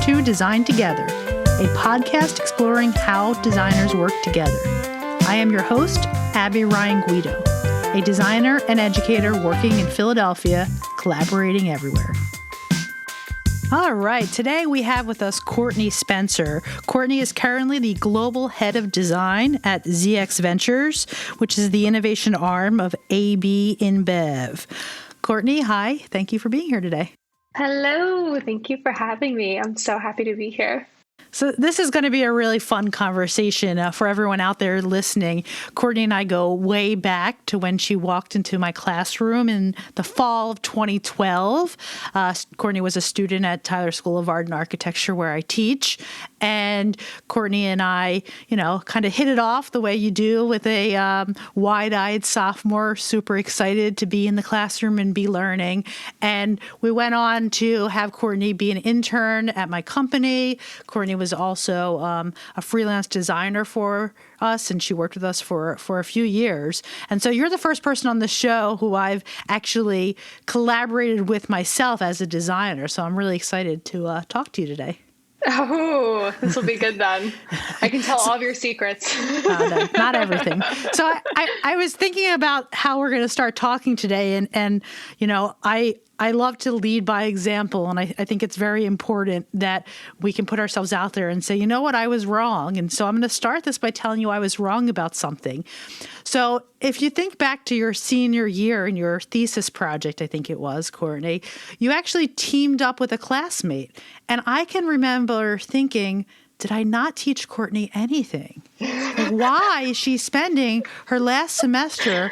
to Design Together, a podcast exploring how designers work together. I am your host, Abby Ryan Guido, a designer and educator working in Philadelphia, collaborating everywhere. All right, today we have with us Courtney Spencer. Courtney is currently the global head of design at ZX Ventures, which is the innovation arm of AB InBev. Courtney, hi. Thank you for being here today. Hello. Thank you for having me. I'm so happy to be here. So this is going to be a really fun conversation for everyone out there listening. Courtney and I go way back to when she walked into my classroom in the fall of 2012. Courtney was a student at Tyler School of Art and Architecture where I teach. And Courtney and I, kind of hit it off the way you do with a wide-eyed sophomore, super excited to be in the classroom and be learning. And we went on to have Courtney be an intern at my company. Courtney was also a freelance designer for us, and she worked with us for a few years. And so you're the first person on the show who I've actually collaborated with myself as a designer. So I'm really excited to talk to you today. Oh, this will be good then. I can tell all of your secrets. No, not everything. So I was thinking about how we're going to start talking today. And I love to lead by example. And I think it's very important that we can put ourselves out there and say, you know what, I was wrong. And so I'm going to start this by telling you I was wrong about something. So if you think back to your senior year in your thesis project, I think it was, Courtney, you actually teamed up with a classmate. And I can remember thinking, did I not teach Courtney anything? Why is she spending her last semester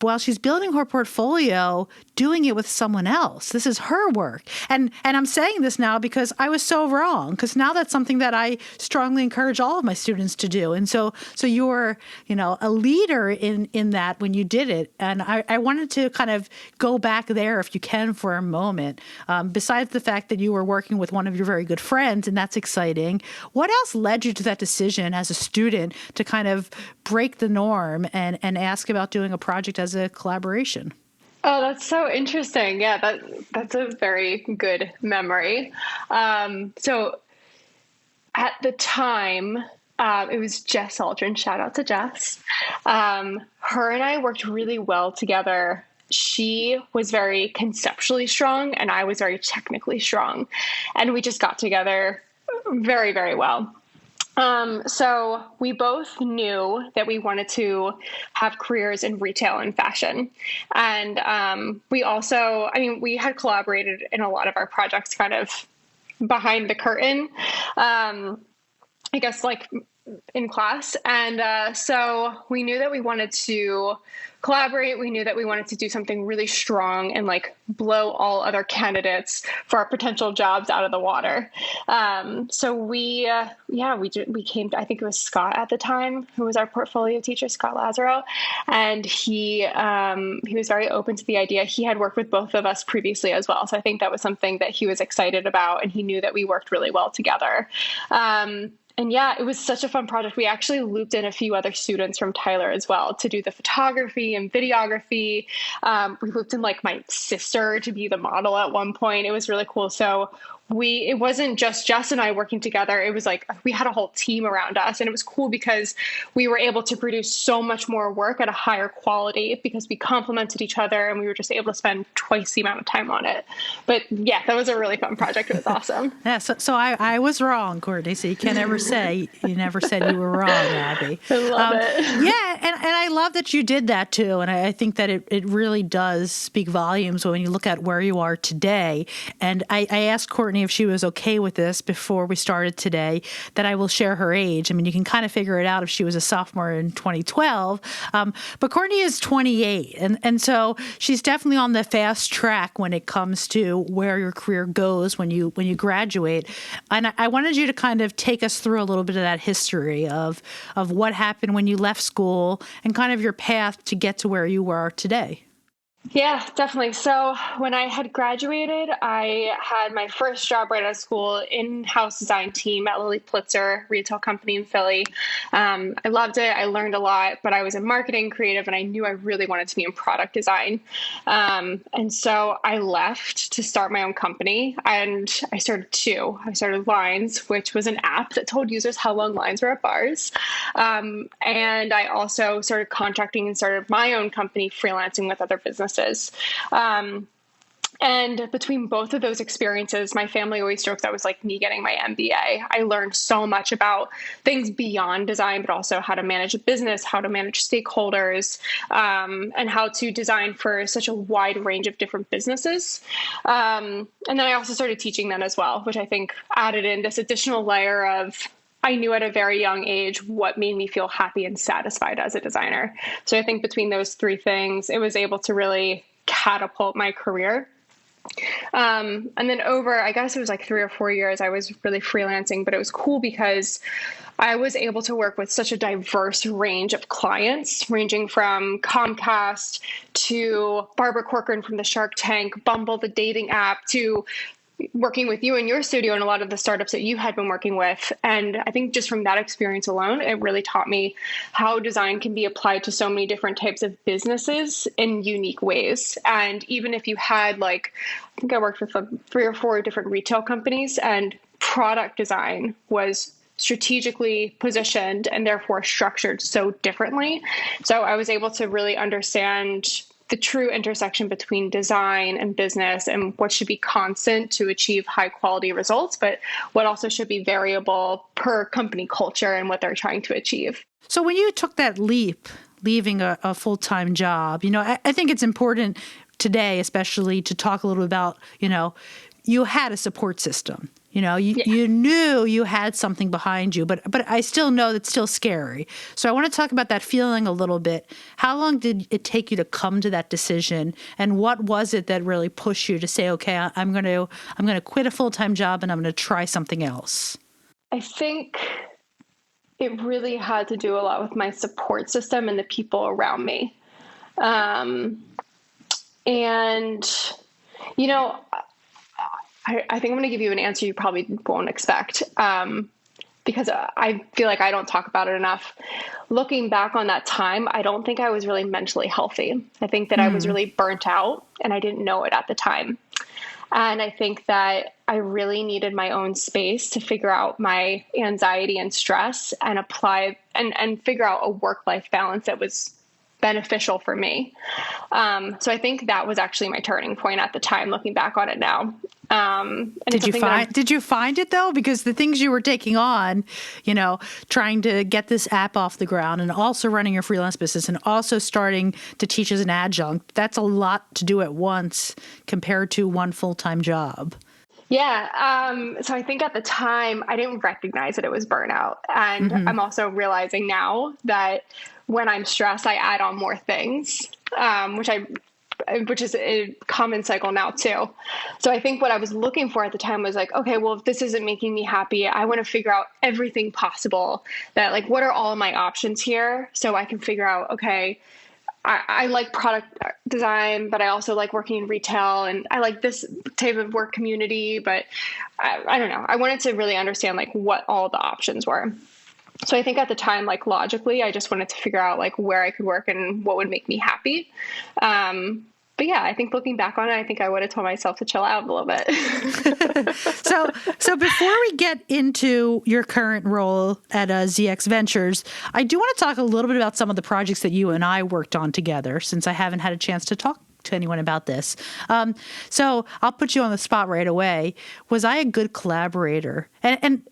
while she's building her portfolio, doing it with someone else? This is her work. And I'm saying this now because I was so wrong, because now that's something that I strongly encourage all of my students to do. And so you were, a leader in that when you did it. And I wanted to kind of go back there, if you can, for a moment. Besides the fact that you were working with one of your very good friends, and that's exciting, what else led you to that decision as a student to kind of break the norm and ask about doing a project as a collaboration? Oh, that's so interesting. Yeah, that's a very good memory. So at the time, it was Jess Aldrin. Shout out to Jess. Her and I worked really well together. She was very conceptually strong and I was very technically strong. And we just got together very, very well. So we both knew that we wanted to have careers in retail and fashion. And we also, we had collaborated in a lot of our projects kind of behind the curtain, I guess like in class. And so we knew that we wanted to collaborate. We knew that we wanted to do something really strong and like blow all other candidates for our potential jobs out of the water. So we came to, I think it was Scott at the time, who was our portfolio teacher, Scott Lazaro. And he was very open to the idea. He had worked with both of us previously as well. So I think that was something that he was excited about, and he knew that we worked really well together. And yeah, it was such a fun project. We actually looped in a few other students from Tyler as well to do the photography and videography. We looped in like my sister to be the model at one point. It was really cool. So it wasn't just Jess and I working together. It was like we had a whole team around us, and it was cool because we were able to produce so much more work at a higher quality because we complemented each other and we were just able to spend twice the amount of time on it. But yeah, that was a really fun project. It was awesome. Yeah, so I was wrong, Courtney. So you can't ever say you never said you were wrong, Abby. I love it. Yeah, and I love that you did that too. And I think that it really does speak volumes when you look at where you are today. And I asked Courtney if she was okay with this before we started today, that I will share her age. I mean, you can kind of figure it out if she was a sophomore in 2012. But Courtney is 28. And so she's definitely on the fast track when it comes to where your career goes when you graduate. And I wanted you to kind of take us through a little bit of that history of what happened when you left school and kind of your path to get to where you are today. Yeah, definitely. So when I had graduated, I had my first job right out of school, in-house design team at Lilly Pulitzer retail company in Philly. I loved it. I learned a lot, but I was in marketing, creative, and I knew I really wanted to be in product design. And so I left to start my own company, and I started two. I started Lines, which was an app that told users how long lines were at bars. And I also started contracting and started my own company, freelancing with other businesses. Um, and between both of those experiences, my family always jokes that was like me getting my MBA. I learned so much about things beyond design, but also how to manage a business, how to manage stakeholders, and how to design for such a wide range of different businesses. And then I also started teaching them as well, which I think added in this additional layer of I knew at a very young age what made me feel happy and satisfied as a designer. So I think between those three things, it was able to really catapult my career. And then over, I guess it was like 3 or 4 years, I was really freelancing, but it was cool because I was able to work with such a diverse range of clients, ranging from Comcast to Barbara Corcoran from the Shark Tank, Bumble, the dating app, to working with you in your studio and a lot of the startups that you had been working with. And I think just from that experience alone, it really taught me how design can be applied to so many different types of businesses in unique ways. And even if you had like, I think I worked with 3 or 4 different retail companies, and product design was strategically positioned and therefore structured so differently. So I was able to really understand the true intersection between design and business and what should be constant to achieve high quality results, but what also should be variable per company culture and what they're trying to achieve. So when you took that leap, leaving a full-time job, I think it's important today, especially to talk a little about, you had a support system. You knew you had something behind you, but I still know that's still scary. So I want to talk about that feeling a little bit. How long did it take you to come to that decision, and what was it that really pushed you to say, okay, I'm going to quit a full-time job and I'm going to try something else? I think it really had to do a lot with my support system and the people around me. And, you know, I think I'm going to give you an answer you probably won't expect, because I feel like I don't talk about it enough. Looking back on that time, I don't think I was really mentally healthy. I think that I was really burnt out and I didn't know it at the time. And I think that I really needed my own space to figure out my anxiety and stress and apply and figure out a work-life balance that was beneficial for me. So I think that was actually my turning point at the time, looking back on it now. Did you find it though? Because the things you were taking on, trying to get this app off the ground and also running your freelance business and also starting to teach as an adjunct, that's a lot to do at once compared to one full-time job. Yeah. So I think at the time I didn't recognize that it was burnout. And I'm also realizing now that when I'm stressed, I add on more things, which is a common cycle now too. So I think what I was looking for at the time was like, okay, well, if this isn't making me happy, I want to figure out everything possible that like, what are all my options here? So I can figure out, okay, I like product design, but I also like working in retail, and I like this type of work community, but I don't know. I wanted to really understand like what all the options were. So I think at the time, like logically, I just wanted to figure out like where I could work and what would make me happy. But yeah, I think looking back on it, I think I would have told myself to chill out a little bit. So before we get into your current role at ZX Ventures, I do want to talk a little bit about some of the projects that you and I worked on together, since I haven't had a chance to talk to anyone about this. So I'll put you on the spot right away. Was I a good collaborator? And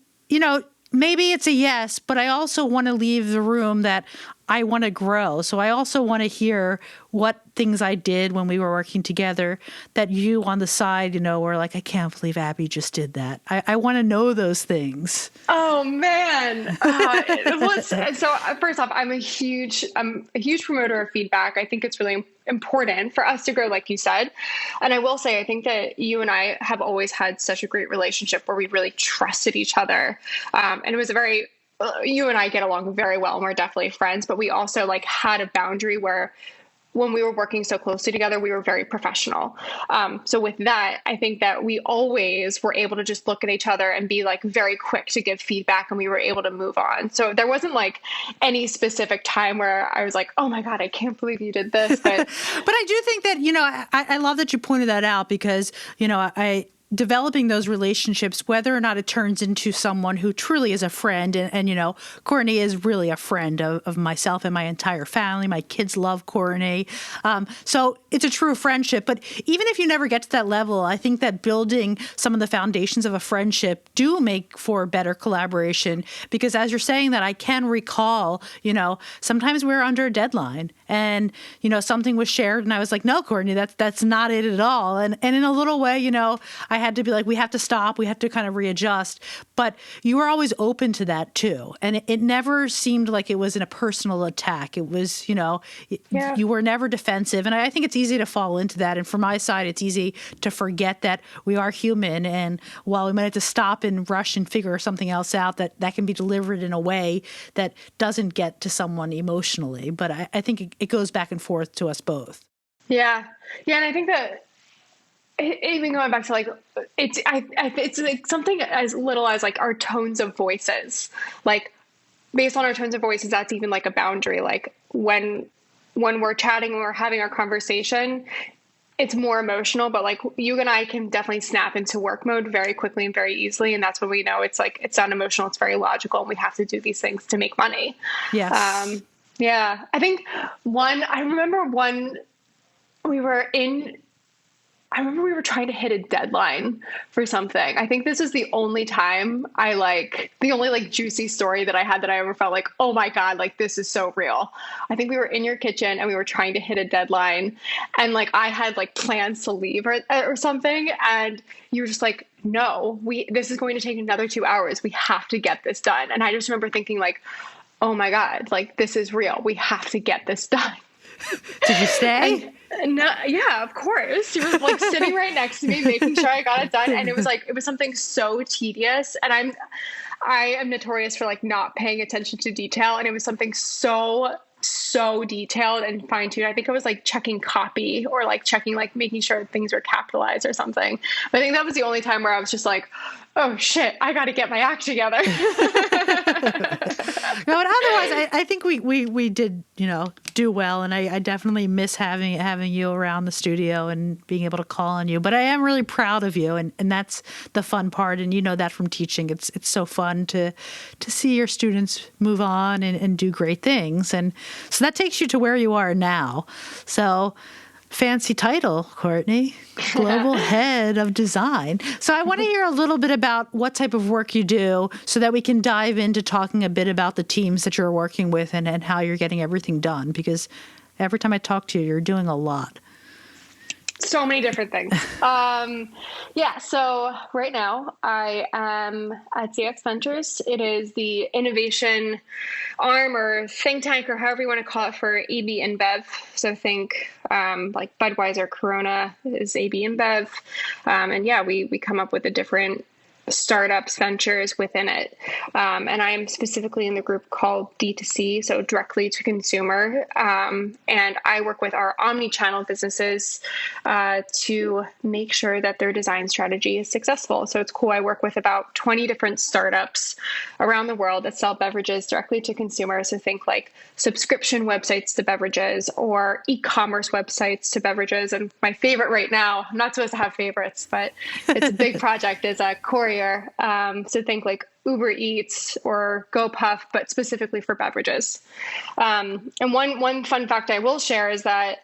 maybe it's a yes, but I also want to leave the room that I want to grow. So I also want to hear what things I did when we were working together that you on the side, were like, I can't believe Abby just did that. I want to know those things. Oh man. So first off, I'm a huge promoter of feedback. I think it's really important for us to grow, like you said. And I will say, I think that you and I have always had such a great relationship where we really trusted each other. And it was you and I get along very well and we're definitely friends, but we also like had a boundary where when we were working so closely together, we were very professional. So with that, I think that we always were able to just look at each other and be like very quick to give feedback, and we were able to move on. So there wasn't like any specific time where I was like, oh my God, I can't believe you did this. But But I do think that, I love that you pointed that out because, developing those relationships, whether or not it turns into someone who truly is a friend. And Courtney is really a friend of myself and my entire family. My kids love Courtney. So it's a true friendship. But even if you never get to that level, I think that building some of the foundations of a friendship do make for better collaboration. Because as you're saying that, I can recall, sometimes we're under a deadline and, something was shared and I was like, no, Courtney, that's not it at all. And in a little way, I had to be like, we have to stop. We have to kind of readjust. But you were always open to that too. And it never seemed like it was in a personal attack. It was, you were never defensive. And I think it's easy to fall into that. And from my side, it's easy to forget that we are human. And while we might have to stop and rush and figure something else out, that can be delivered in a way that doesn't get to someone emotionally. But I think it goes back and forth to us both. Yeah. Yeah. And I think that even going back to like, it's like something as little as like our tones of voices, like based on our tones of voices, that's even like a boundary. Like when we're chatting, when we're having our conversation, it's more emotional, but like you and I can definitely snap into work mode very quickly and very easily. And that's when we know it's like, it's not emotional. It's very logical. And we have to do these things to make money. Yes. Yeah. I think I remember we were trying to hit a deadline for something. I think this is the only time the only juicy story that I had that I ever felt like, oh my God, like this is so real. I think we were in your kitchen and we were trying to hit a deadline and like I had like plans to leave or something. And you were just like, no, this is going to take another 2 hours. We have to get this done. And I just remember thinking like, oh my God, like this is real. We have to get this done. Did you stay? No, yeah, of course. She was like sitting right next to me, making sure I got it done. And it was something so tedious. And I am notorious for like not paying attention to detail. And it was something so detailed and fine tuned. I think I was like checking copy or like checking, like making sure things were capitalized or something. But I think that was the only time where I was just like, oh shit, I got to get my act together. No, but otherwise, I think we did, do well. And I definitely miss having you around the studio and being able to call on you. But I am really proud of you. And that's the fun part. And you know that from teaching. It's so fun to see your students move on and do great things. And so that takes you to where you are now. So fancy title, Courtney, Global Head of Design. So I want to hear a little bit about what type of work you do so that we can dive into talking a bit about the teams that you're working with and how you're getting everything done. Because every time I talk to you, you're doing a lot. So many different things. So right now I am at CX Ventures. It is the innovation arm or think tank or however you want to call it for AB InBev. So think like Budweiser, Corona is AB InBev. We come up with the different startups, ventures within it. And I am specifically in the group called D2C, so directly to consumer. And I work with our omni-channel businesses to make sure that their design strategy is successful. So it's cool. I work with about 20 different startups around the world that sell beverages directly to consumers. So think like subscription websites to beverages or e-commerce websites to beverages. And my favorite right now, I'm not supposed to have favorites, but it's a big project, is a courier. So think like Uber Eats or GoPuff, but specifically for beverages. And one fun fact I will share is that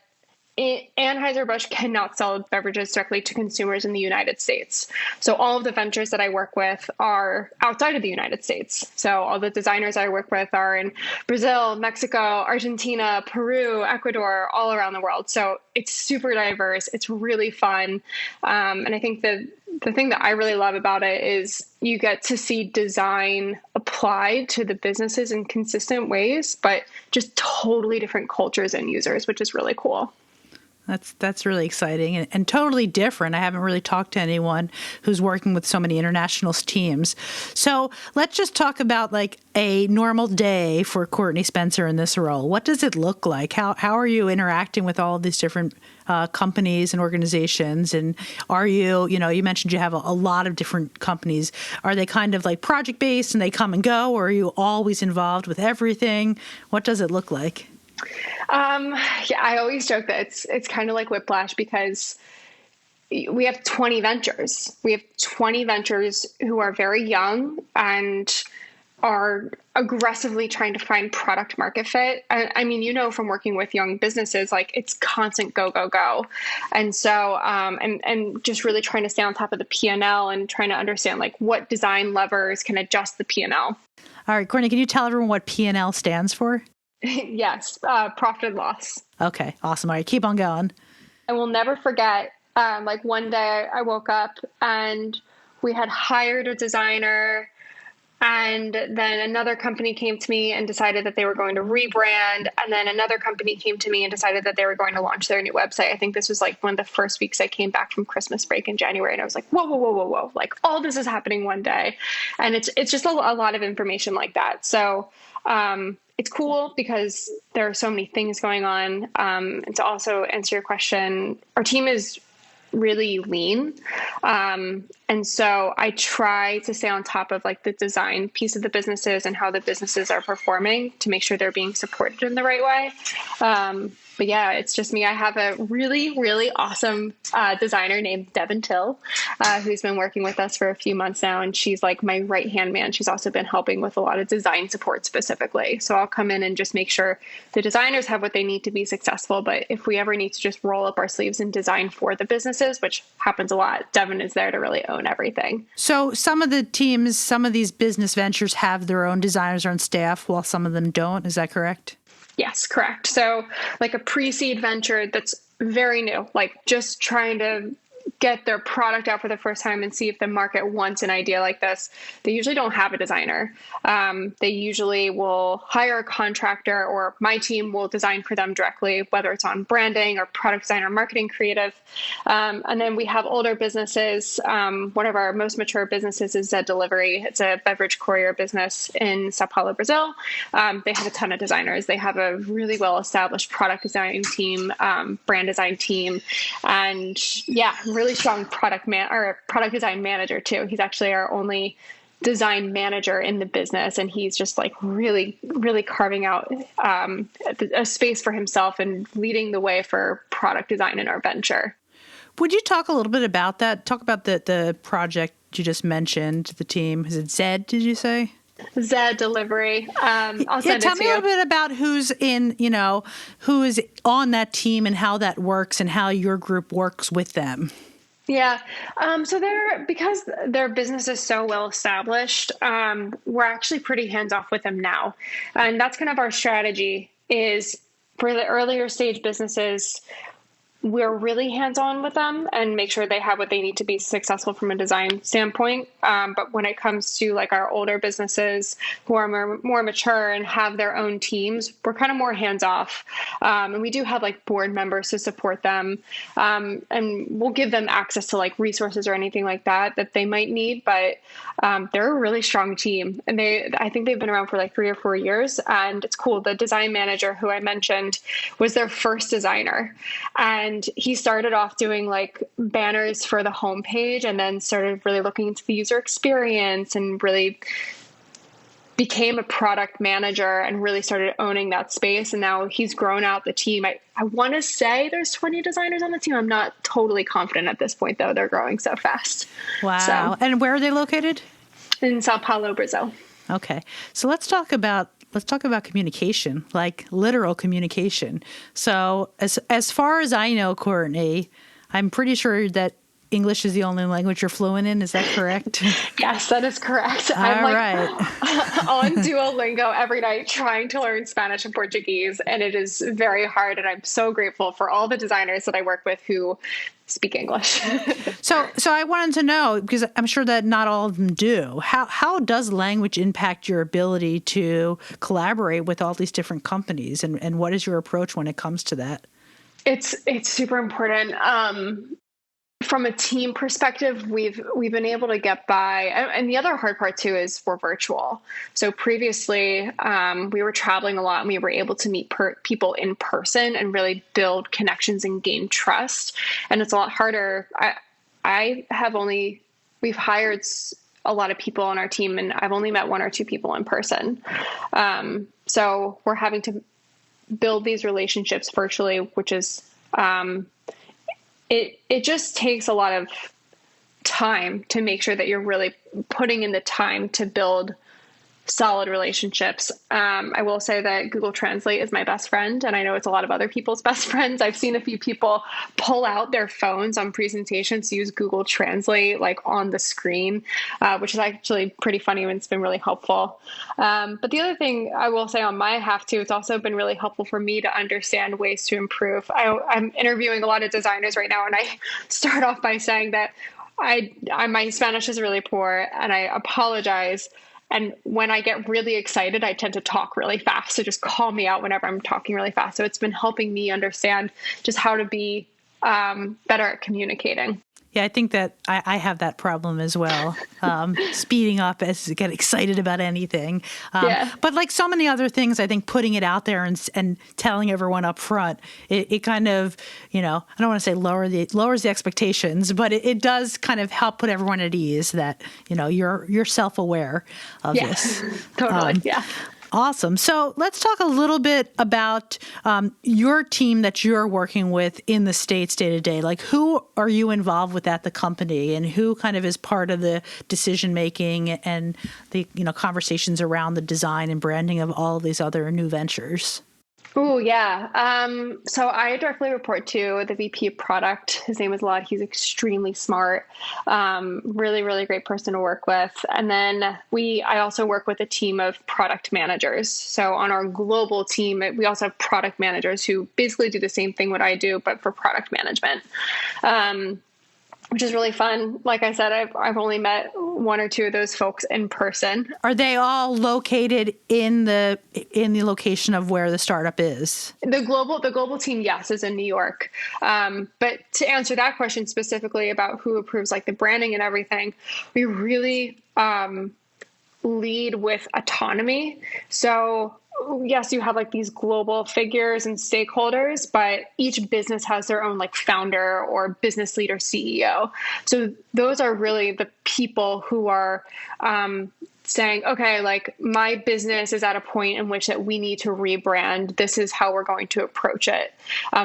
Anheuser-Busch cannot sell beverages directly to consumers in the United States. So all of the ventures that I work with are outside of the United States. So all the designers I work with are in Brazil, Mexico, Argentina, Peru, Ecuador, all around the world. So it's super diverse. It's really fun. And I think the thing that I really love about it is you get to see design applied to the businesses in consistent ways, but just totally different cultures and users, which is really cool. That's really exciting and totally different. I haven't really talked to anyone who's working with so many international teams. So let's just talk about like a normal day for Courtney Spencer in this role. What does it look like? How are you interacting with all of these different companies and organizations? And are you, you mentioned you have a lot of different companies. Are they kind of like project based and they come and go, or are you always involved with everything? What does it look like? Yeah, I always joke that it's kind of like whiplash because we have 20 ventures. We have 20 ventures who are very young and are aggressively trying to find product market fit. I mean, from working with young businesses, like it's constant go, go, go. And so, and just really trying to stay on top of the P&L and trying to understand like what design levers can adjust the P&L. All right, Courtney, can you tell everyone what P&L stands for? Yes, profit and loss. Okay, awesome. All right, keep on going. I will never forget, like one day I woke up and we had hired a designer, and then another company came to me and decided that they were going to rebrand. And then another company came to me and decided that they were going to launch their new website. I think this was like one of the first weeks I came back from Christmas break in January. And I was like, whoa, whoa, whoa, whoa, whoa. Like all this is happening one day. And it's just a lot of information like that. So, it's cool because there are so many things going on. And to also answer your question, our team is really lean. And so I try to stay on top of like the design piece of the businesses and how the businesses are performing to make sure they're being supported in the right way. But yeah, it's just me. I have a really, really awesome designer named Devin Till, who's been working with us for a few months now. And she's like my right-hand man. She's also been helping with a lot of design support specifically. So I'll come in and just make sure the designers have what they need to be successful. But if we ever need to just roll up our sleeves and design for the businesses, which happens a lot, Devin is there to really own everything. So some of the teams, some of these business ventures have their own designers on staff while some of them don't. Is that correct? Yes, correct. So like a pre-seed venture that's very new, like just trying to get their product out for the first time and see if the market wants an idea like this, they usually don't have a designer. They usually will hire a contractor, or my team will design for them directly, whether it's on branding or product design or marketing creative. And then we have older businesses. One of our most mature businesses is Zed Delivery. It's a beverage courier business in Sao Paulo, Brazil. They have a ton of designers. They have a really well-established product design team, brand design team, and yeah, really strong product design manager too. He's actually our only design manager in the business, and he's just like really, really carving out a space for himself and leading the way for product design in our venture. Would you talk a little bit about that? Talk about the project you just mentioned, the team. Is it Zed, did you say? Zed Delivery. I'll send it to you. Tell me a little bit about who's who is on that team and how that works and how your group works with them. Yeah. So because their business is so well established, we're actually pretty hands off with them now. And that's kind of our strategy is for the earlier stage businesses, we're really hands-on with them and make sure they have what they need to be successful from a design standpoint. But when it comes to like our older businesses who are more mature and have their own teams, we're kind of more hands-off. And we do have like board members to support them. And we'll give them access to like resources or anything like that they might need. But they're a really strong team. And I think they've been around for like 3 or 4 years. And it's cool. The design manager who I mentioned was their first designer. And he started off doing like banners for the homepage and then started really looking into the user experience and really became a product manager and really started owning that space. And now he's grown out the team. I want to say there's 20 designers on the team. I'm not totally confident at this point, though. They're growing so fast. Wow. So, and where are they located? In Sao Paulo, Brazil. Okay. So let's talk about communication, like literal communication. So as far as I know, Courtney, I'm pretty sure that English is the only language you're fluent in. Is that correct? Yes, that is correct. I'm right. On Duolingo every night trying to learn Spanish and Portuguese, and it is very hard. And I'm so grateful for all the designers that I work with who speak English. So I wanted to know, because I'm sure that not all of them do, how does language impact your ability to collaborate with all these different companies, and what is your approach when it comes to that? It's super important. From a team perspective, we've been able to get by, and the other hard part too is we're virtual. So previously, we were traveling a lot, and we were able to meet people in person and really build connections and gain trust. And it's a lot harder. We've hired a lot of people on our team, and I've only met one or two people in person. So we're having to build these relationships virtually, which is, it just takes a lot of time to make sure that you're really putting in the time to build solid relationships. I will say that Google Translate is my best friend, and I know it's a lot of other people's best friends. I've seen a few people pull out their phones on presentations to use Google Translate like on the screen, which is actually pretty funny, and it's been really helpful. But the other thing I will say on my half too, it's also been really helpful for me to understand ways to improve. I'm interviewing a lot of designers right now, and I start off by saying that my Spanish is really poor, and I apologize. And when I get really excited, I tend to talk really fast. So just call me out whenever I'm talking really fast. So it's been helping me understand just how to be better at communicating. Yeah, I think that I have that problem as well. Speeding up as I get excited about anything. But like so many other things, I think putting it out there and telling everyone up front, it kind of, I don't want to say lowers the expectations, but it does kind of help put everyone at ease that, you're self-aware of this. Totally. Yeah. Awesome. So let's talk a little bit about your team that you're working with in the States day to day. Like, who are you involved with at the company, and who kind of is part of the decision making and the conversations around the design and branding of all of these other new ventures? Oh, yeah. So I directly report to the VP of product. His name is Lod. He's extremely smart, really, really great person to work with. And then I also work with a team of product managers. So on our global team, we also have product managers who basically do the same thing what I do, but for product management. Which is really fun. Like I said, I've only met one or two of those folks in person. Are they all located in the location of where the startup is? The global team, yes, is in New York. But to answer that question specifically about who approves like the branding and everything, we really lead with autonomy. So yes, you have like these global figures and stakeholders, but each business has their own like founder or business leader CEO. So those are really the people who are saying, okay, like my business is at a point in which that we need to rebrand. This is how we're going to approach it.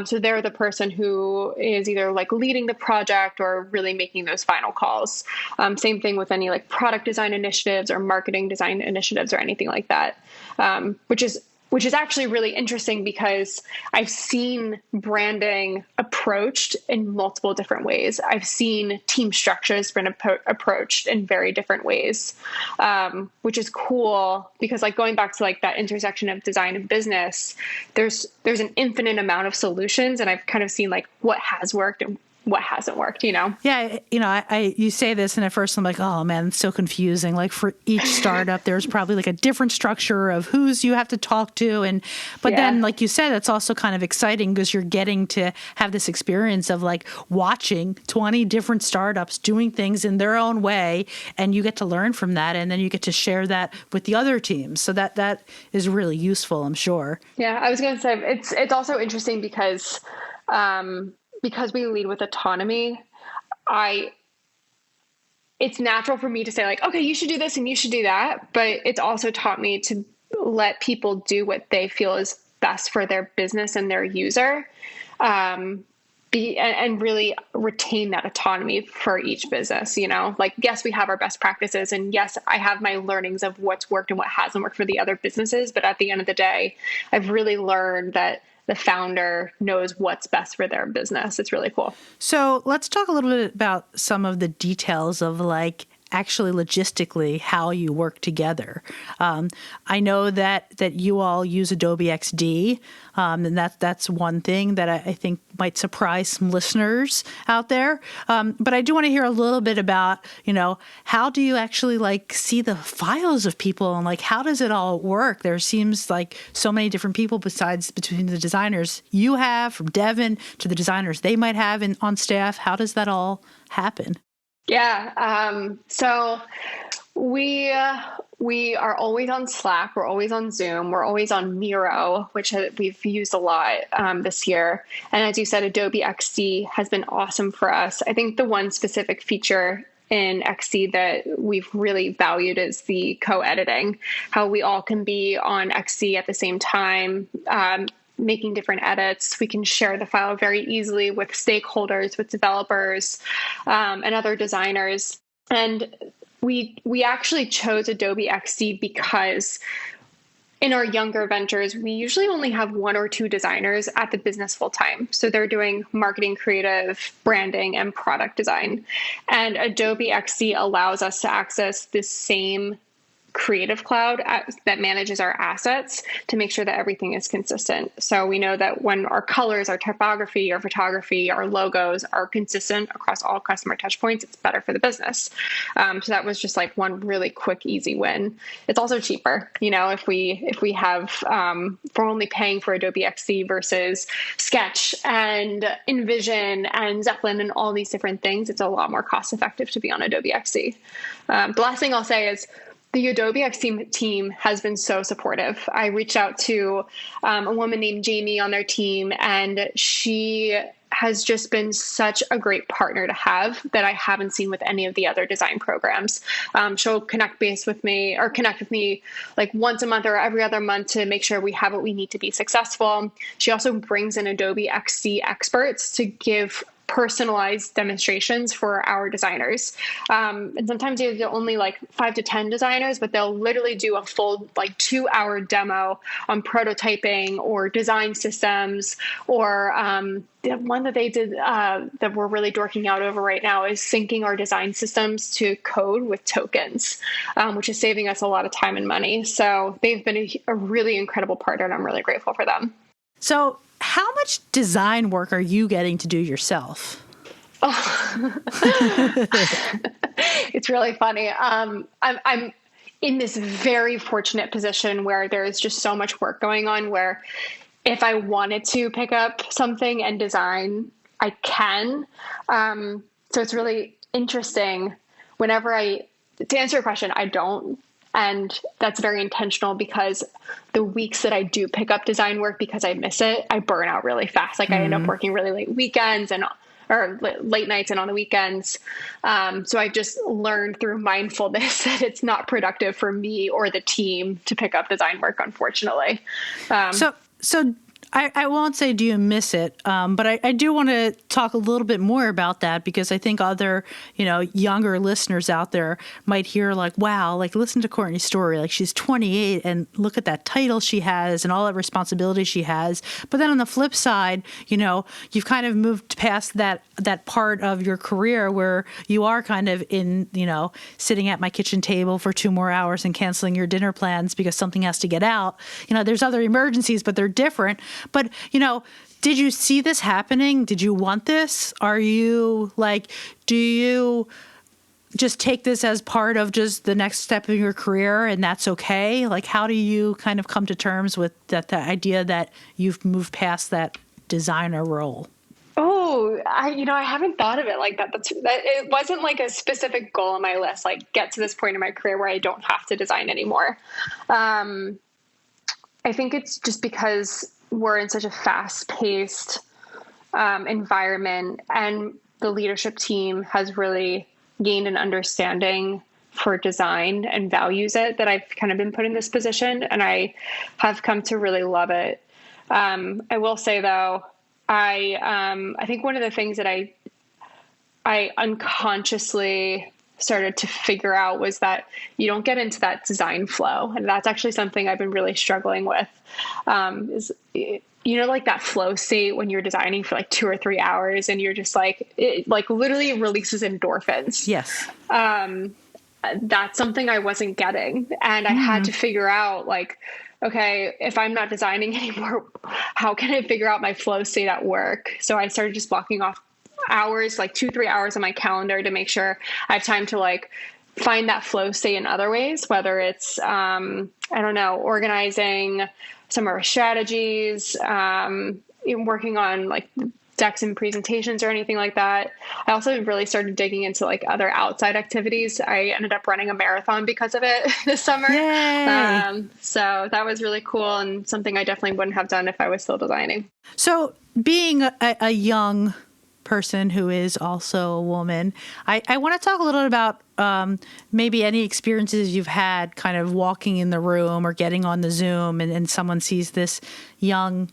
So they're the person who is either like leading the project or really making those final calls. Same thing with any like product design initiatives or marketing design initiatives or anything like that, which is actually really interesting because I've seen branding approached in multiple different ways. I've seen team structures been approached in very different ways, which is cool because like going back to like that intersection of design and business, there's an infinite amount of solutions, and I've kind of seen like what has worked and what hasn't worked, Yeah. You say this and at first I'm like, oh man, it's so confusing. Like for each startup, there's probably like a different structure of who's you have to talk to. But then like you said, it's also kind of exciting because you're getting to have this experience of like watching 20 different startups doing things in their own way. And you get to learn from that. And then you get to share that with the other teams. So that is really useful, I'm sure. Yeah, I was going to say it's also interesting because we lead with autonomy, it's natural for me to say like, okay, you should do this and you should do that. But it's also taught me to let people do what they feel is best for their business and their user, and really retain that autonomy for each business, like, yes, we have our best practices, and yes, I have my learnings of what's worked and what hasn't worked for the other businesses. But at the end of the day, I've really learned that the founder knows what's best for their business. It's really cool. So let's talk a little bit about some of the details of like actually logistically how you work together. I know that you all use Adobe XD, and that's one thing that I think might surprise some listeners out there. But I do want to hear a little bit about, how do you actually like see the files of people, and like how does it all work? There seems like so many different people between the designers you have, from Devin to the designers they might have on staff. How does that all happen? Yeah. So we are always on Slack. We're always on Zoom. We're always on Miro, which we've used a lot this year. And as you said, Adobe XD has been awesome for us. I think the one specific feature in XD that we've really valued is the co-editing, how we all can be on XD at the same time, making different edits. We can share the file very easily with stakeholders, with developers, and other designers. And we actually chose Adobe XD because in our younger ventures, we usually only have 1 or 2 designers at the business full time. So they're doing marketing, creative, branding, and product design. And Adobe XD allows us to access this same Creative Cloud that manages our assets to make sure that everything is consistent. So we know that when our colors, our typography, our photography, our logos are consistent across all customer touch points, it's better for the business. So that was just like one really quick, easy win. It's also cheaper. If we have, if we're only paying for Adobe XD versus Sketch and InVision and Zeppelin and all these different things, it's a lot more cost effective to be on Adobe XD. The last thing I'll say is, the Adobe XD team has been so supportive. I reached out to a woman named Jamie on their team, and she has just been such a great partner to have that I haven't seen with any of the other design programs. She'll connect with me like once a month or every other month to make sure we have what we need to be successful. She also brings in Adobe XD experts to give personalized demonstrations for our designers. And sometimes you have only like 5 to 10 designers, but they'll literally do a full 2-hour demo on prototyping or design systems, or the one that they did that we're really dorking out over right now is syncing our design systems to code with tokens, which is saving us a lot of time and money. So they've been a really incredible partner, and I'm really grateful for them. So how much design work are you getting to do yourself? Oh. It's really funny. I'm in this very fortunate position where there's just so much work going on, where if I wanted to pick up something and design, I can. So it's really interesting. To answer your question, I don't. And that's very intentional, because the weeks that I do pick up design work because I miss it, I burn out really fast. I end up working really late weekends or late nights and on the weekends. So I just learned through mindfulness that it's not productive for me or the team to pick up design work, unfortunately. So I won't say do you miss it, but I do want to talk a little bit more about that, because I think other, younger listeners out there might hear like, wow, like listen to Courtney's story. Like she's 28 and look at that title she has and all that responsibility she has. But then on the flip side, you've kind of moved past that part of your career where you are kind of in, sitting at my kitchen table for 2 more hours and canceling your dinner plans because something has to get out. There's other emergencies, but they're different. But, did you see this happening? Did you want this? Are you do you just take this as part of just the next step in your career and that's okay? Like, how do you kind of come to terms with the idea that you've moved past that designer role? Oh, I haven't thought of it like that. It wasn't like a specific goal on my list, like get to this point in my career where I don't have to design anymore. I think it's just because we're in such a fast-paced environment, and the leadership team has really gained an understanding for design and values it, that I've kind of been put in this position, and I have come to really love it. I will say though, I think one of the things that I unconsciously started to figure out was that you don't get into that design flow. And that's actually something I've been really struggling with, like that flow state when you're designing for like 2 or 3 hours and you're just like, it like literally releases endorphins. Yes. that's something I wasn't getting. And I had to figure out like, okay, if I'm not designing anymore, how can I figure out my flow state at work? So I started just blocking off hours, like 2-3 hours on my calendar to make sure I have time to like find that flow state in other ways, whether it's, I don't know, organizing some of our strategies, working on like decks and presentations or anything like that. I also really started digging into like other outside activities. I ended up running a marathon because of it this summer. So that was really cool and something I definitely wouldn't have done if I was still designing. So being a young person who is also a woman, I want to talk a little about maybe any experiences you've had kind of walking in the room or getting on the Zoom and someone sees this young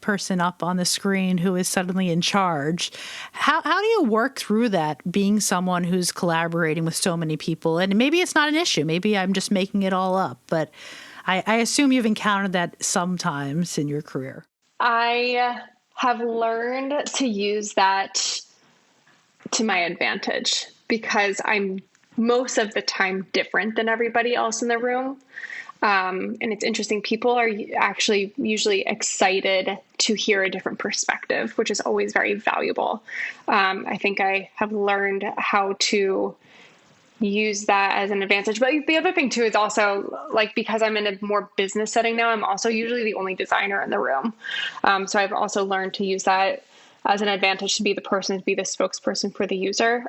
person up on the screen who is suddenly in charge. How do you work through that, being someone who's collaborating with so many people? And maybe it's not an issue. Maybe I'm just making it all up. But I assume you've encountered that sometimes in your career. I have learned to use that to my advantage because I'm most of the time different than everybody else in the room. And it's interesting. People are actually usually excited to hear a different perspective, which is always very valuable. I think I have learned how to use that as an advantage. But the other thing too is also like, because I'm in a more business setting now, I'm also usually the only designer in the room. So I've also learned to use that as an advantage to be the spokesperson for the user.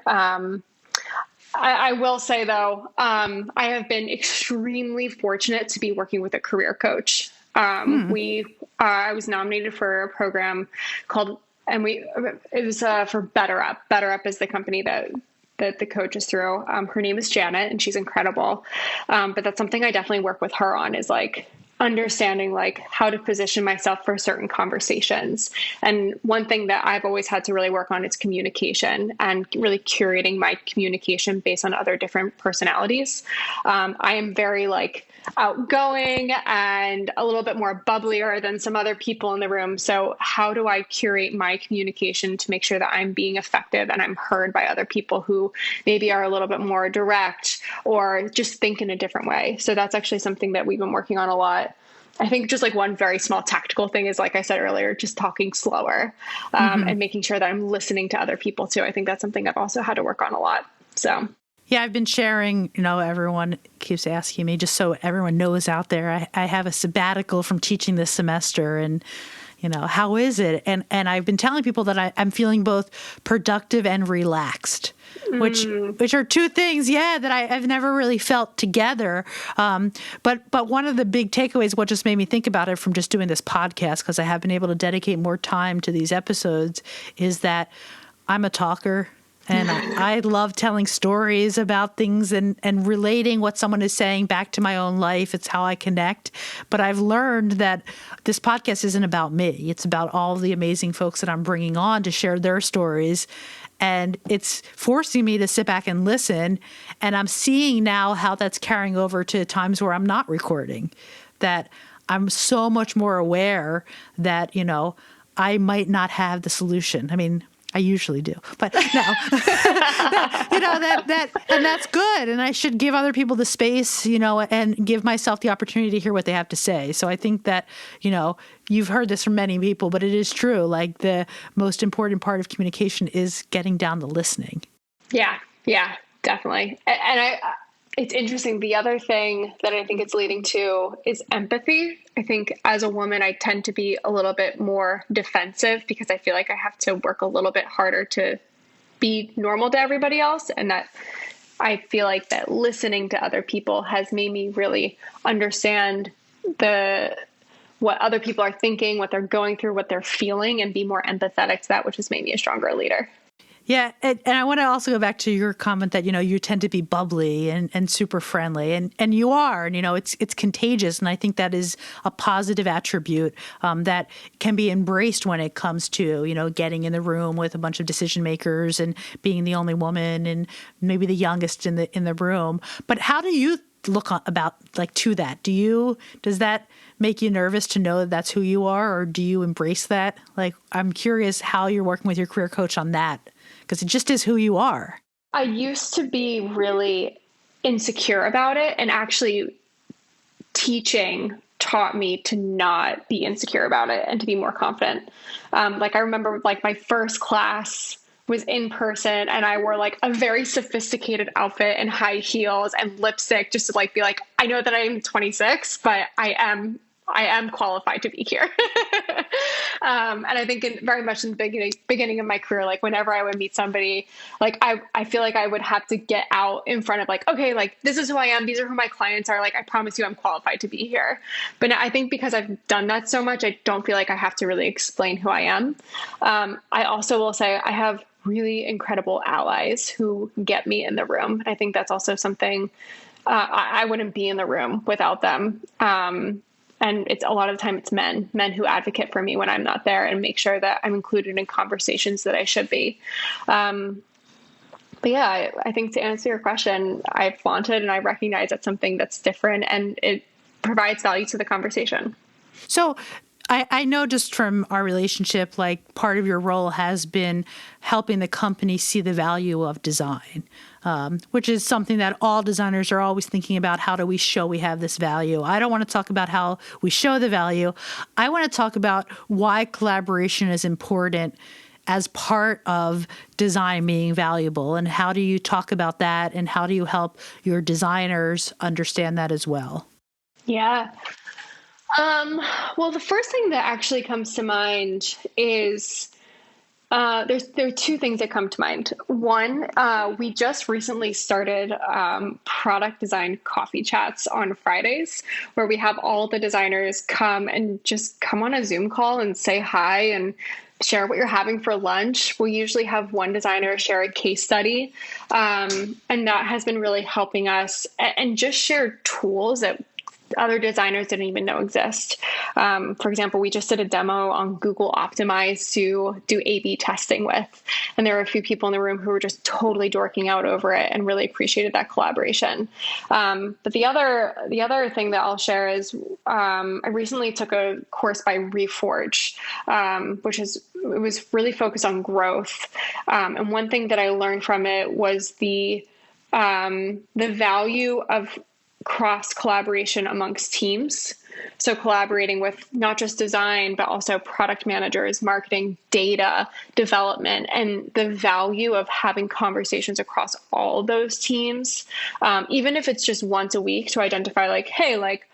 I will say though, I have been extremely fortunate to be working with a career coach. I was nominated for a program called, it was for Better Up. Better Up is the company that the coach is through. Her name is Janet and she's incredible. But that's something I definitely work with her on, is like understanding like how to position myself for certain conversations. And one thing that I've always had to really work on is communication and really curating my communication based on other different personalities. I am very like outgoing and a little bit more bubblier than some other people in the room. So how do I curate my communication to make sure that I'm being effective and I'm heard by other people who maybe are a little bit more direct or just think in a different way? So that's actually something that we've been working on a lot. I think just like one very small tactical thing is, like I said earlier, just talking slower and making sure that I'm listening to other people too. I think that's something I've also had to work on a lot. So yeah, I've been sharing, everyone keeps asking me, just so everyone knows out there, I have a sabbatical from teaching this semester, and how is it? And I've been telling people that I'm feeling both productive and relaxed, which are two things, that I've never really felt together. But one of the big takeaways, what just made me think about it from just doing this podcast, because I have been able to dedicate more time to these episodes, is that I'm a talker. And I love telling stories about things and relating what someone is saying back to my own life. It's how I connect. But I've learned that this podcast isn't about me. It's about all the amazing folks that I'm bringing on to share their stories. And it's forcing me to sit back and listen. And I'm seeing now how that's carrying over to times where I'm not recording, that I'm so much more aware that, I might not have the solution. I mean, I usually do, but no, and that's good. And I should give other people the space, and give myself the opportunity to hear what they have to say. So I think that, you've heard this from many people, but it is true. Like, the most important part of communication is getting down to listening. Yeah, definitely. And it's interesting. The other thing that I think it's leading to is empathy. I think as a woman, I tend to be a little bit more defensive because I feel like I have to work a little bit harder to be normal to everybody else. And that I feel like that listening to other people has made me really understand what other people are thinking, what they're going through, what they're feeling, and be more empathetic to that, which has made me a stronger leader. Yeah. And I want to also go back to your comment that, you tend to be bubbly and super friendly, and you are, and, it's contagious. And I think that is a positive attribute that can be embraced when it comes to, getting in the room with a bunch of decision makers and being the only woman and maybe the youngest in the room. But how do you look about to that? Does that make you nervous to know that that's who you are, or do you embrace that? I'm curious how you're working with your career coach on that, because it just is who you are. I used to be really insecure about it, and actually teaching taught me to not be insecure about it and to be more confident. Like I remember like my first class was in person and I wore like a very sophisticated outfit and high heels and lipstick just to like be like, I know that I'm 26, but I am qualified to be here. And I think very much in the beginning of my career, like whenever I would meet somebody, like I feel like I would have to get out in front of like, okay, like this is who I am. These are who my clients are. Like, I promise you I'm qualified to be here. But I think because I've done that so much, I don't feel like I have to really explain who I am. I also will say I have really incredible allies who get me in the room. I think that's also something I wouldn't be in the room without them. And it's a lot of the time it's men who advocate for me when I'm not there and make sure that I'm included in conversations that I should be. But yeah, I think to answer your question, I flaunt it and I recognize it's something that's different and it provides value to the conversation. So I know just from our relationship, like part of your role has been helping the company see the value of design, which is something that all designers are always thinking about. How do we show we have this value? I don't want to talk about how we show the value. I want to talk about why collaboration is important as part of design being valuable. And how do you talk about that? And how do you help your designers understand that as well? Yeah. Well, the first thing that actually comes to mind is there are two things that come to mind. One, we just recently started product design coffee chats on Fridays, where we have all the designers come and just come on a Zoom call and say hi and share what you're having for lunch. We usually have one designer share a case study, and that has been really helping us and just share tools that other designers didn't even know exist. For example, we just did a demo on Google Optimize to do A/B testing with, and there were a few people in the room who were just totally dorking out over it and really appreciated that collaboration. But the other thing that I'll share is I recently took a course by Reforge, it was really focused on growth. And one thing that I learned from it was the value of cross collaboration amongst teams. So collaborating with not just design, but also product managers, marketing, data, development, and the value of having conversations across all those teams, even if it's just once a week to identify like, hey, like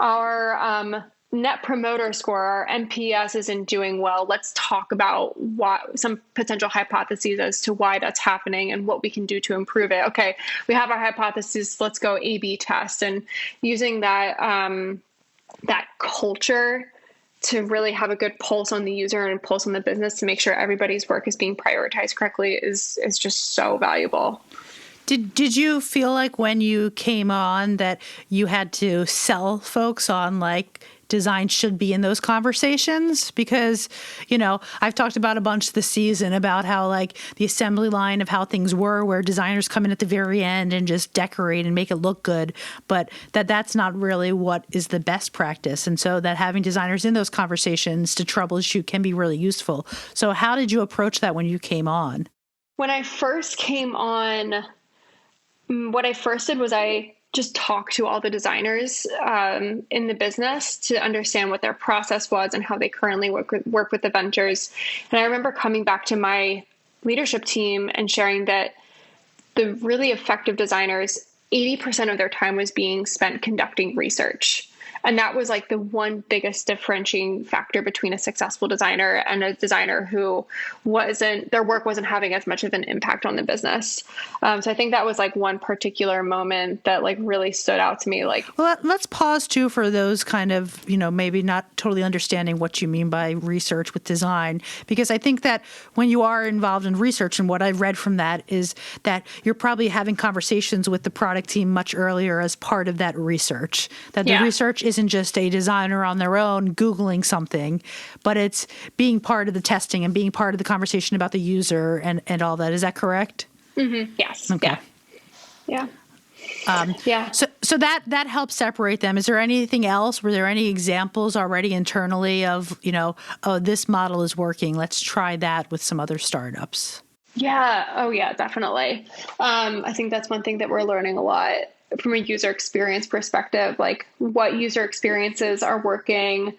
our net promoter score, our NPS isn't doing well. Let's talk about what some potential hypotheses as to why that's happening and what we can do to improve it. Okay, we have our hypothesis. Let's go A/B test, and using that that culture to really have a good pulse on the user and pulse on the business to make sure everybody's work is being prioritized correctly is just so valuable. Did you feel like when you came on that you had to sell folks on like design should be in those conversations? Because, I've talked about a bunch this season about how like the assembly line of how things were, where designers come in at the very end and just decorate and make it look good, but that's not really what is the best practice. And so that having designers in those conversations to troubleshoot can be really useful. So how did you approach that when you came on? When I first came on, what I first did was I just talked to all the designers in the business to understand what their process was and how they currently work with the vendors. And I remember coming back to my leadership team and sharing that the really effective designers, 80% of their time was being spent conducting research. And that was like the one biggest differentiating factor between a successful designer and a designer who their work wasn't having as much of an impact on the business. So I think that was like one particular moment that like really stood out to me. Like, well, let's pause too for those kind of, maybe not totally understanding what you mean by research with design, because I think that when you are involved in research, and what I've read from that is that you're probably having conversations with the product team much earlier as part of that research, that the research isn't just a designer on their own Googling something, but it's being part of the testing and being part of the conversation about the user and all that. Is that correct? Mm-hmm. Yes. Okay. Yeah. Yeah. So that helps separate them. Is there anything else? Were there any examples already internally of, oh, this model is working, let's try that with some other startups? Yeah. Oh, yeah, definitely. I think that's one thing that we're learning a lot from a user experience perspective, like what user experiences are working,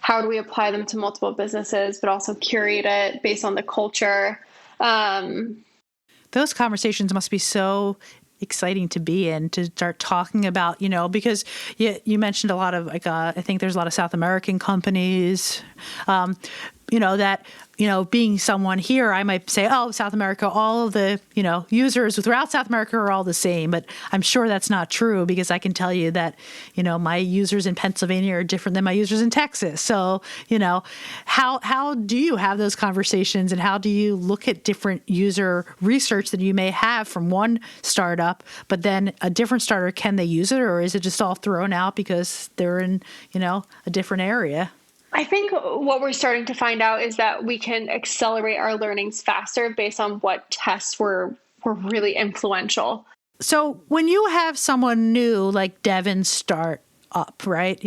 how do we apply them to multiple businesses, but also curate it based on the culture. Um, Those conversations must be so exciting to be in, to start talking about, because you mentioned a lot of I think there's a lot of South American companies, that, being someone here, I might say, oh, South America, all of the, users throughout South America are all the same. But I'm sure that's not true, because I can tell you that, my users in Pennsylvania are different than my users in Texas. So, how do you have those conversations, and how do you look at different user research that you may have from one startup, but then a different starter, can they use it, or is it just all thrown out because they're in, a different area? I think what we're starting to find out is that we can accelerate our learnings faster based on what tests were really influential. So when you have someone new like Devin start up, right?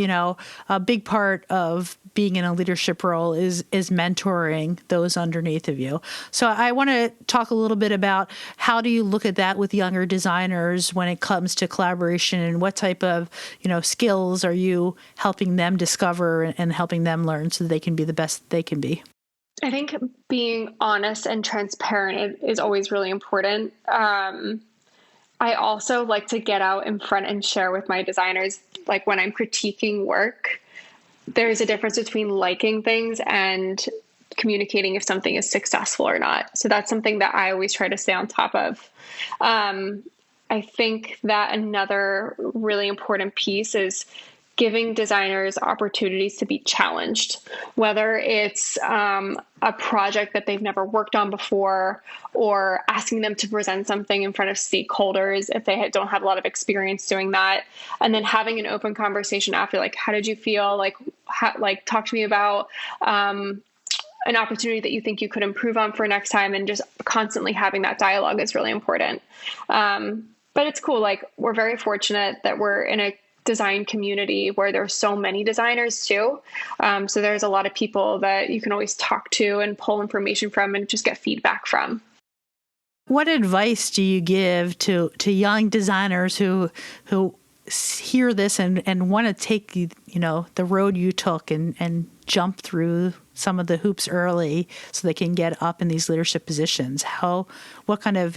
A big part of being in a leadership role is mentoring those underneath of you. So I want to talk a little bit about how do you look at that with younger designers when it comes to collaboration, and what type of, skills are you helping them discover and helping them learn so that they can be the best they can be? I think being honest and transparent is always really important. I also like to get out in front and share with my designers, like when I'm critiquing work, there's a difference between liking things and communicating if something is successful or not. So that's something that I always try to stay on top of. I think that another really important piece is giving designers opportunities to be challenged, whether it's a project that they've never worked on before, or asking them to present something in front of stakeholders if they don't have a lot of experience doing that, and then having an open conversation after, like, how did you feel? Like talk to me about an opportunity that you think you could improve on for next time, and just constantly having that dialogue is really important. But it's cool. Like, we're very fortunate that we're in a design community where there's so many designers too. So there's a lot of people that you can always talk to and pull information from and just get feedback from. What advice do you give to young designers who hear this and want to take, the road you took and jump through some of the hoops early so they can get up in these leadership positions? What kind of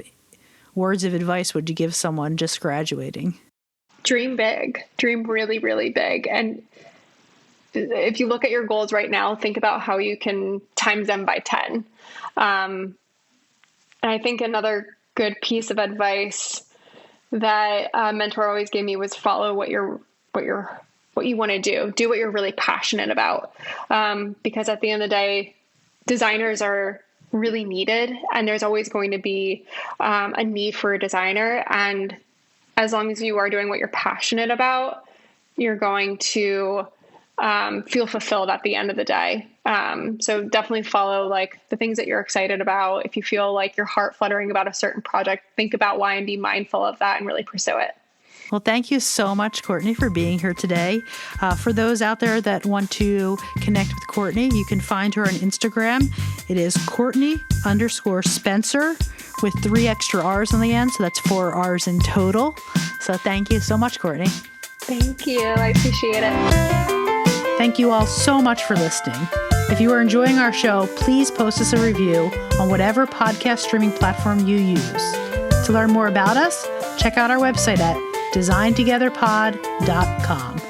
words of advice would you give someone just graduating? Dream big, dream really, really big. And if you look at your goals right now, think about how you can times them by 10. And I think another good piece of advice that a mentor always gave me was follow what you want to do. Do what you're really passionate about. Because at the end of the day, designers are really needed, and there's always going to be a need for a designer. And as long as you are doing what you're passionate about, you're going to feel fulfilled at the end of the day. So definitely follow like the things that you're excited about. If you feel like your heart fluttering about a certain project, think about why and be mindful of that and really pursue it. Well, thank you so much, Courtney, for being here today. For those out there that want to connect with Courtney, you can find her on Instagram. It is Courtney_Spencer with 3 extra R's on the end. So that's 4 R's in total. So thank you so much, Courtney. Thank you. I appreciate it. Thank you all so much for listening. If you are enjoying our show, please post us a review on whatever podcast streaming platform you use. To learn more about us, check out our website at designtogetherpod.com.